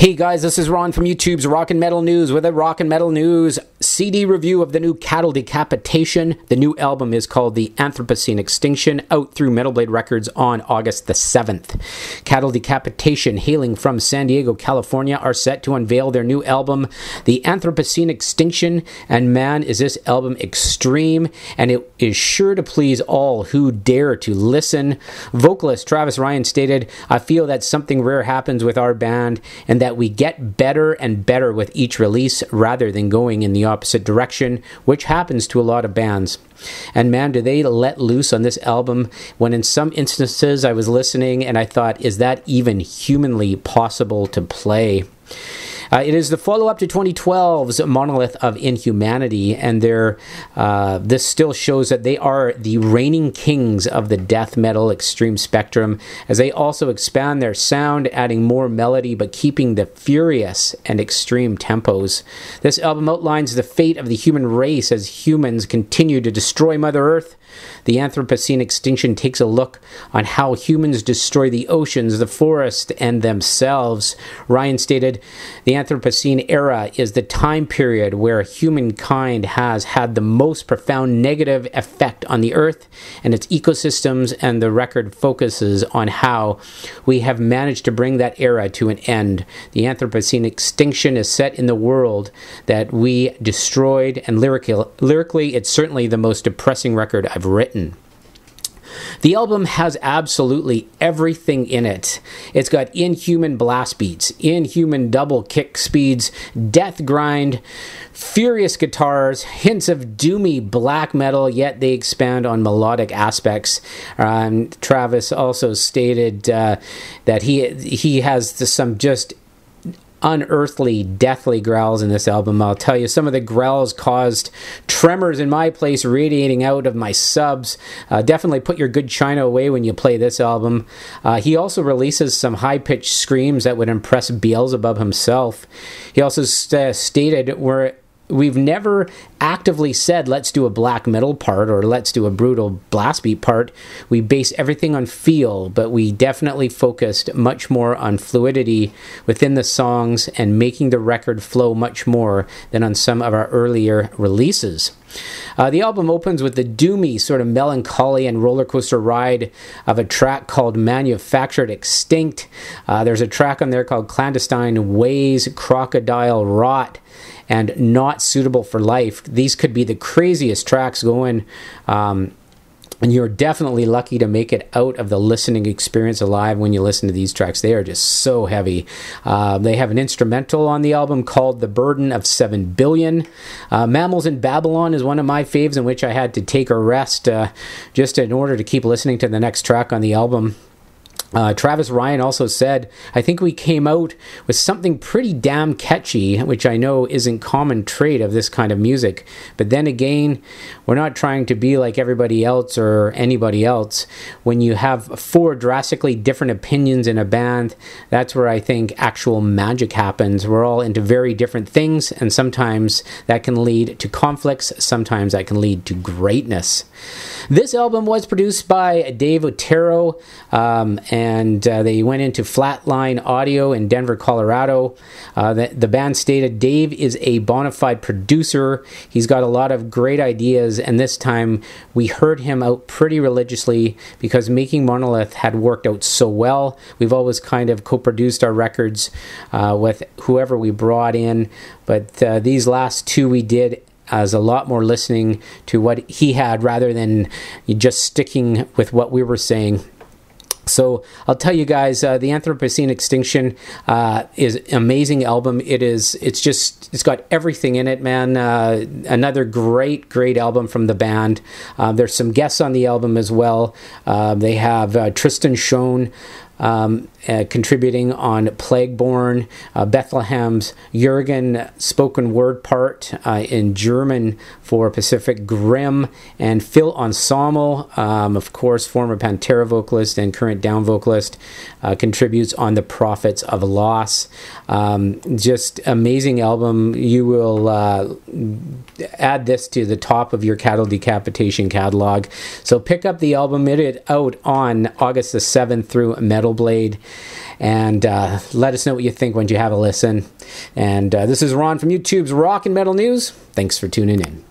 Hey guys, this is Ron from YouTube's Rock and Metal News with a Rock and Metal News CD review of the new Cattle Decapitation. The new album is called The Anthropocene Extinction, out through Metal Blade Records on August the 7th. Cattle Decapitation, hailing from San Diego, California, are set to unveil their new album, The Anthropocene Extinction, and man, is this album extreme, and it is sure to please all who dare to listen. Vocalist Travis Ryan stated, "I feel that something rare happens with our band, and that we get better and better with each release rather than going in the opposite direction, which happens to a lot of bands. And man, do they let loose on this album, when in some instances I was listening and I thought, is that even humanly possible to play?" It is the follow-up to 2012's Monolith of Inhumanity, and this still shows that they are the reigning kings of the death metal extreme spectrum, as they also expand their sound, adding more melody but keeping the furious and extreme tempos. This album outlines the fate of the human race as humans continue to destroy Mother Earth. The Anthropocene Extinction takes a look on how humans destroy the oceans, the forest, and themselves. Ryan stated, "The Anthropocene Era is the time period where humankind has had the most profound negative effect on the Earth and its ecosystems, and the record focuses on how we have managed to bring that era to an end. The Anthropocene Extinction is set in the world that we destroyed, and lyrically, it's certainly the most depressing record I've written." The album has absolutely everything in it. It's got inhuman blast beats, inhuman double kick speeds, death grind, furious guitars, hints of doomy black metal, yet they expand on melodic aspects. Travis also stated that he has some just unearthly, deathly growls in this album. I'll tell you, some of the growls caused tremors in my place radiating out of my subs. Definitely put your good china away when you play this album. He also releases some high-pitched screams that would impress Beelzebub himself. He also stated, we've never actively said, let's do a black metal part or let's do a brutal blast beat part. We base everything on feel, but we definitely focused much more on fluidity within the songs and making the record flow much more than on some of our earlier releases. The album opens with the doomy sort of melancholy and roller coaster ride of a track called Manufactured Extinct. There's a track on there called Clandestine Ways, Crocodile Rot, and Not Suitable for Life. These could be the craziest tracks going, and you're definitely lucky to make it out of the listening experience alive when you listen to these tracks. They are just so heavy. They have an instrumental on the album called The Burden of 7 Billion. Mammals in Babylon is one of my faves, in which I had to take a rest just in order to keep listening to the next track on the album. Travis Ryan also said, "I think we came out with something pretty damn catchy, which I know isn't common trait of this kind of music. But then again, we're not trying to be like everybody else or anybody else. When you have 4 drastically different opinions in a band, that's where I think actual magic happens. We're all into very different things, and sometimes that can lead to conflicts, sometimes that can lead to greatness." This album was produced by Dave Otero, and they went into Flatline Audio in Denver, Colorado. The band stated Dave is a bona fide producer. He's got a lot of great ideas, and this time we heard him out pretty religiously because making Monolith had worked out so well. We've always kind of co-produced our records with whoever we brought in, but these last 2 we did as a lot more listening to what he had rather than just sticking with what we were saying. So I'll tell you guys, the Anthropocene Extinction is an amazing album. It's got everything in it, man. Another great album from the band. There's some guests on the album as well. They have Tristan Schoen contributing on Plagueborn, Bethlehem's Jürgen spoken word part in German for Pacific Grim, and Phil Ensemble, of course, former Pantera vocalist and current Down vocalist, contributes on The Prophets of Loss. Just amazing album. You will add this to the top of your Cattle Decapitation catalog. So pick up the album. It is out on August the 7th through Metal Metal Blade. And let us know what you think when you have a listen. And this is Ron from YouTube's Rock and Metal News. Thanks for tuning in.